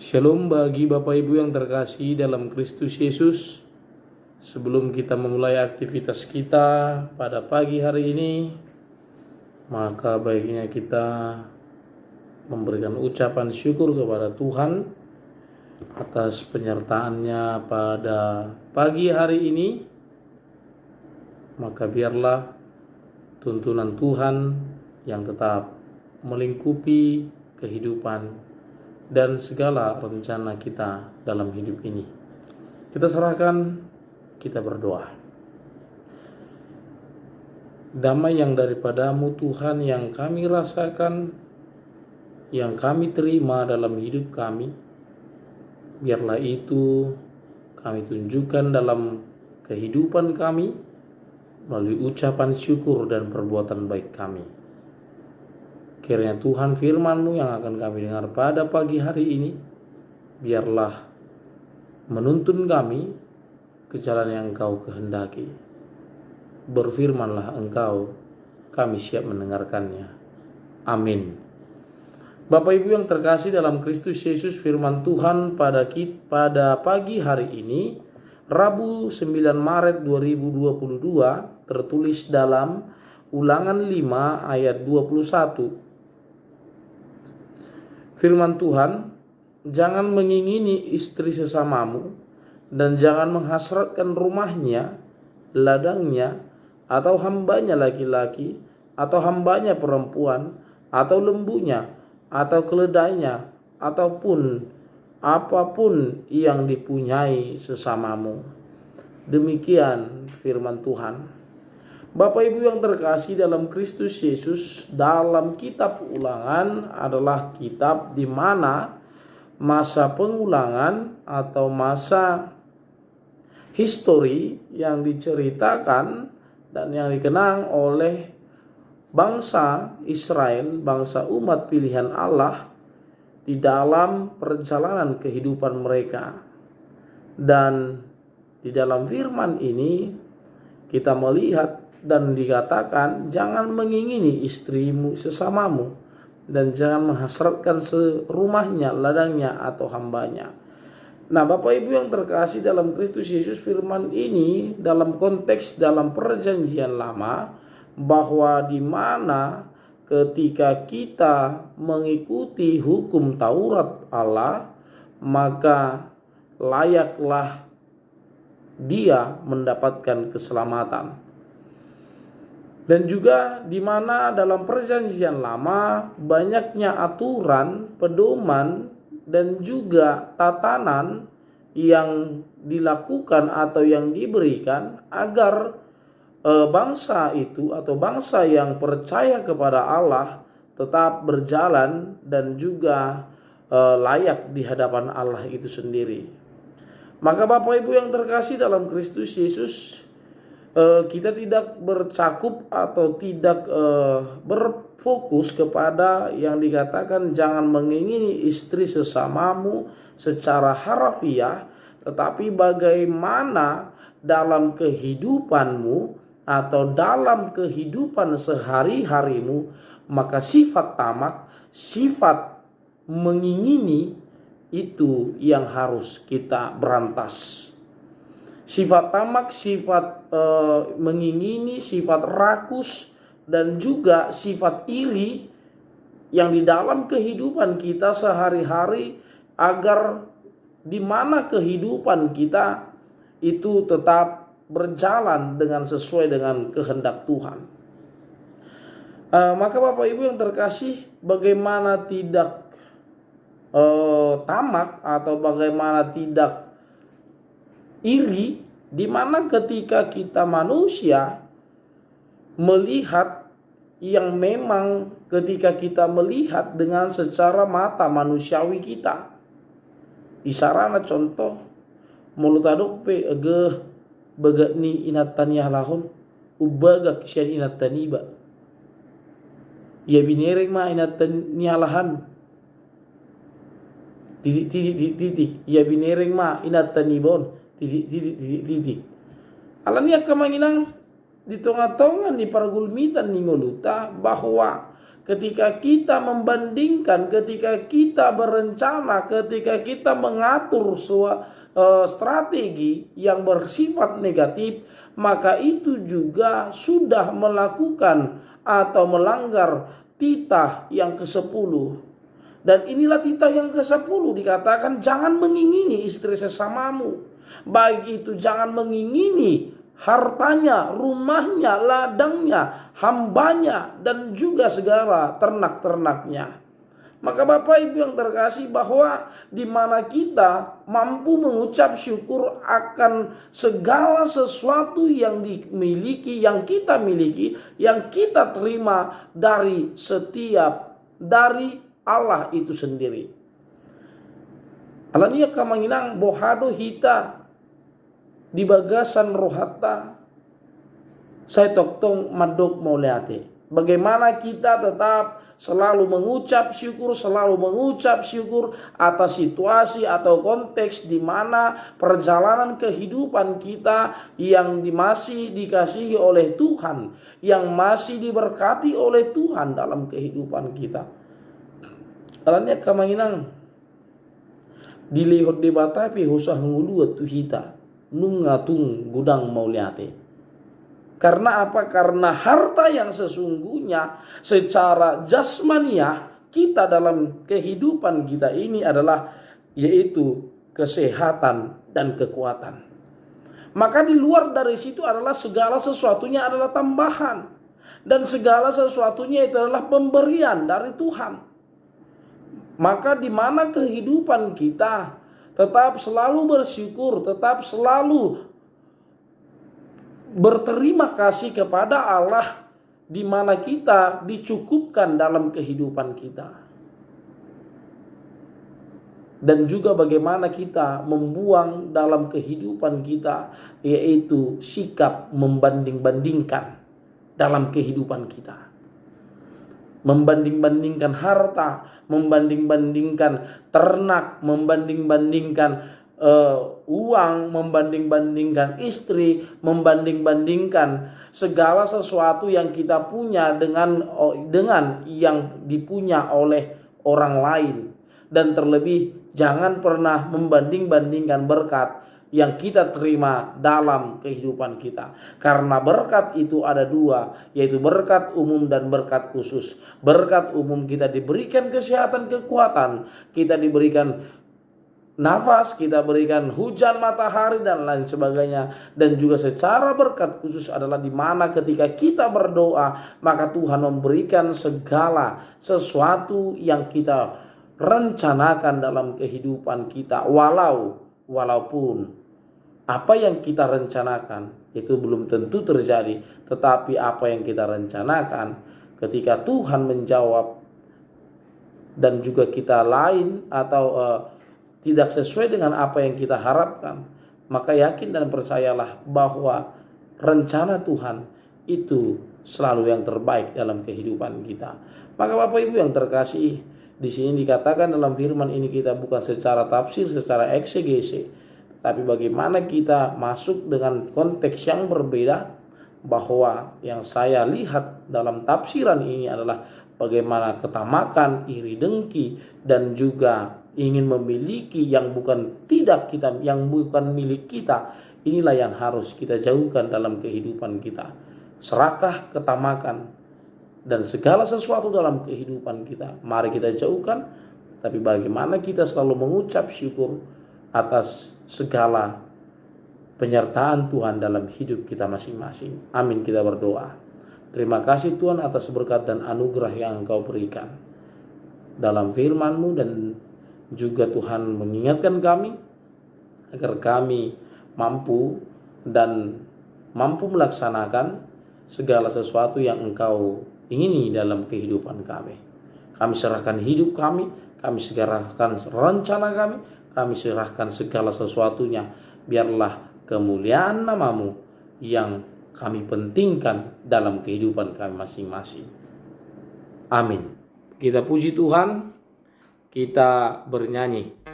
Shalom bagi Bapak Ibu yang terkasih dalam Kristus Yesus. Sebelum kita memulai aktivitas kita pada pagi hari ini, maka baiknya kita memberikan ucapan syukur kepada Tuhan atas penyertaannya pada pagi hari ini. Maka biarlah tuntunan Tuhan yang tetap melingkupi kehidupan dan segala rencana kita dalam hidup ini. Kita serahkan, kita berdoa. Damai yang daripadamu Tuhan yang kami rasakan, yang kami terima dalam hidup kami, biarlah itu kami tunjukkan dalam kehidupan kami melalui ucapan syukur dan perbuatan baik kami. Kiranya Tuhan firman-Mu yang akan kami dengar pada pagi hari ini, biarlah menuntun kami ke jalan yang Engkau kehendaki. Berfirmanlah Engkau, kami siap mendengarkannya. Amin. Bapak Ibu yang terkasih dalam Kristus Yesus, firman Tuhan pada pagi hari ini, Rabu 9 Maret 2022, tertulis dalam Ulangan 5 ayat 21. Firman Tuhan, jangan mengingini istri sesamamu, dan jangan menghasratkan rumahnya, ladangnya, atau hambanya laki-laki, atau hambanya perempuan, atau lembunya, atau keledainya, ataupun apapun yang dipunyai sesamamu. Demikian firman Tuhan. Bapak Ibu yang terkasih dalam Kristus Yesus, dalam kitab Ulangan adalah kitab di mana masa pengulangan atau masa histori yang diceritakan dan yang dikenang oleh bangsa Israel, bangsa umat pilihan Allah di dalam perjalanan kehidupan mereka. Dan di dalam firman ini kita melihat dan dikatakan, jangan mengingini istrimu sesamamu, dan jangan menghasratkan serumahnya, ladangnya, atau hambanya. Nah, Bapak Ibu yang terkasih dalam Kristus Yesus, firman ini dalam konteks dalam perjanjian lama, bahwa di mana ketika kita mengikuti hukum Taurat Allah, maka layaklah dia mendapatkan keselamatan. Dan juga di mana dalam perjanjian lama banyaknya aturan, pedoman, dan juga tatanan yang dilakukan atau yang diberikan agar bangsa itu atau bangsa yang percaya kepada Allah tetap berjalan dan juga layak di hadapan Allah itu sendiri. Maka Bapak Ibu yang terkasih dalam Kristus Yesus, kita tidak bercakup atau tidak berfokus kepada yang dikatakan jangan mengingini istri sesamamu secara harafiah, tetapi bagaimana dalam kehidupanmu atau dalam kehidupan sehari-harimu, maka sifat tamak, sifat mengingini itu yang harus kita berantas. Sifat tamak, sifat mengingini, sifat rakus, dan juga sifat iri yang di dalam kehidupan kita sehari-hari, agar di mana kehidupan kita itu tetap berjalan dengan sesuai dengan kehendak Tuhan. Maka Bapak Ibu yang terkasih, bagaimana tidak tamak atau bagaimana tidak iri, di mana ketika kita manusia melihat yang memang ketika kita melihat dengan secara mata manusiawi kita. Isarana contoh mulut aduk pe ege bagani inataniah lahon ubaga kisyan inataniba. Ya binereng ma inataniah lahan. Titik. Ya binereng ma inatanibon. Titik. Alania kamanginang di tonga-tonga ni paragulmitan ni ngoluta bahwa ketika kita membandingkan, ketika kita berencana, ketika kita mengatur strategi yang bersifat negatif, maka itu juga sudah melakukan atau melanggar titah yang ke-10. Dan inilah titah yang ke-10, dikatakan jangan mengingini istri sesamamu. Baik itu jangan mengingini hartanya, rumahnya, ladangnya, hambanya, dan juga segala ternak-ternaknya. Maka Bapak Ibu yang terkasih, bahwa di mana kita mampu mengucap syukur akan segala sesuatu yang dimiliki, yang kita miliki, yang kita terima dari Allah itu sendiri. Alania kamanginang bohado hita di bagasan rohata saya toktong madok mauleate. Bagaimana kita tetap selalu mengucap syukur atas situasi atau konteks di mana perjalanan kehidupan kita yang masih dikasihi oleh Tuhan, yang masih diberkati oleh Tuhan dalam kehidupan kita. Alanya kamanginang dilihot debatapi husah nguluat tuhita nungatung gudang mauliate. Karena apa? Karena harta yang sesungguhnya secara jasmaniah kita dalam kehidupan kita ini adalah yaitu kesehatan dan kekuatan. Maka di luar dari situ adalah segala sesuatunya adalah tambahan, dan segala sesuatunya itu adalah pemberian dari Tuhan. Maka di mana kehidupan kita tetap selalu bersyukur, tetap selalu berterima kasih kepada Allah, di mana kita dicukupkan dalam kehidupan kita. Dan juga bagaimana kita membuang dalam kehidupan kita, yaitu sikap membanding-bandingkan dalam kehidupan kita. Membanding-bandingkan harta, membanding-bandingkan ternak, membanding-bandingkan uang, membanding-bandingkan istri, membanding-bandingkan segala sesuatu yang kita punya dengan yang dipunya oleh orang lain. Dan terlebih jangan pernah membanding-bandingkan berkat yang kita terima dalam kehidupan kita. Karena berkat itu ada dua, yaitu berkat umum dan berkat khusus. Berkat umum kita diberikan kesehatan, kekuatan, kita diberikan nafas, kita berikan hujan matahari dan lain sebagainya. Dan juga secara berkat khusus adalah di mana ketika kita berdoa, maka Tuhan memberikan segala sesuatu yang kita rencanakan dalam kehidupan kita. Walaupun apa yang kita rencanakan itu belum tentu terjadi, tetapi apa yang kita rencanakan ketika Tuhan menjawab dan juga kita lain atau tidak sesuai dengan apa yang kita harapkan, maka yakin dan percayalah bahwa rencana Tuhan itu selalu yang terbaik dalam kehidupan kita. Maka Bapak Ibu yang terkasih, di sini dikatakan dalam firman ini kita bukan secara tafsir, secara eksegese, tapi bagaimana kita masuk dengan konteks yang berbeda, bahwa yang saya lihat dalam tafsiran ini adalah bagaimana ketamakan, iri dengki, dan juga ingin memiliki yang bukan milik kita. Inilah yang harus kita jauhkan dalam kehidupan kita. Serakah, ketamakan, dan segala sesuatu dalam kehidupan kita mari kita jauhkan. Tapi bagaimana kita selalu mengucap syukur atas segala penyertaan Tuhan dalam hidup kita masing-masing. Amin, kita berdoa. Terima kasih Tuhan atas berkat dan anugerah yang Engkau berikan dalam firman-Mu, dan juga Tuhan mengingatkan kami agar kami mampu melaksanakan segala sesuatu yang Engkau ingini dalam kehidupan kami. Kami serahkan hidup kami serahkan rencana kami serahkan segala sesuatunya. Biarlah kemuliaan nama-Mu yang kami pentingkan dalam kehidupan kami masing-masing. Amin. Kita puji Tuhan, kita bernyanyi.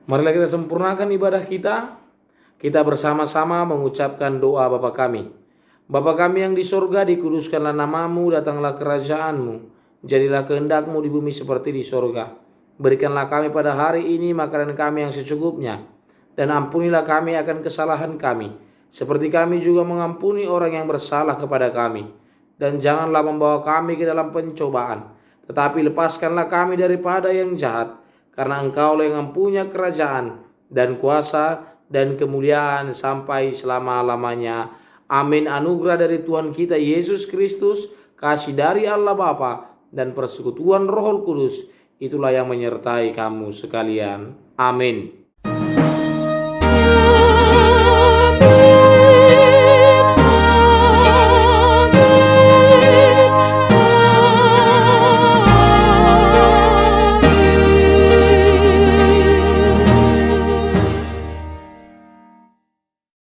Marilah kita sempurnakan ibadah kita. Kita bersama-sama mengucapkan doa Bapa kami. Bapa kami yang di sorga, dikuduskanlah namamu, datanglah kerajaanmu. Jadilah kehendak-Mu di bumi seperti di sorga. Berikanlah kami pada hari ini makanan kami yang secukupnya. Dan ampunilah kami akan kesalahan kami, seperti kami juga mengampuni orang yang bersalah kepada kami. Dan janganlah membawa kami ke dalam pencobaan, tetapi lepaskanlah kami daripada yang jahat. Karena Engkau yang mempunyai kerajaan dan kuasa dan kemuliaan sampai selama-lamanya. Amin. Anugerah dari Tuhan kita Yesus Kristus, kasih dari Allah Bapa, dan persekutuan Roh Kudus, itulah yang menyertai kamu sekalian. Amin.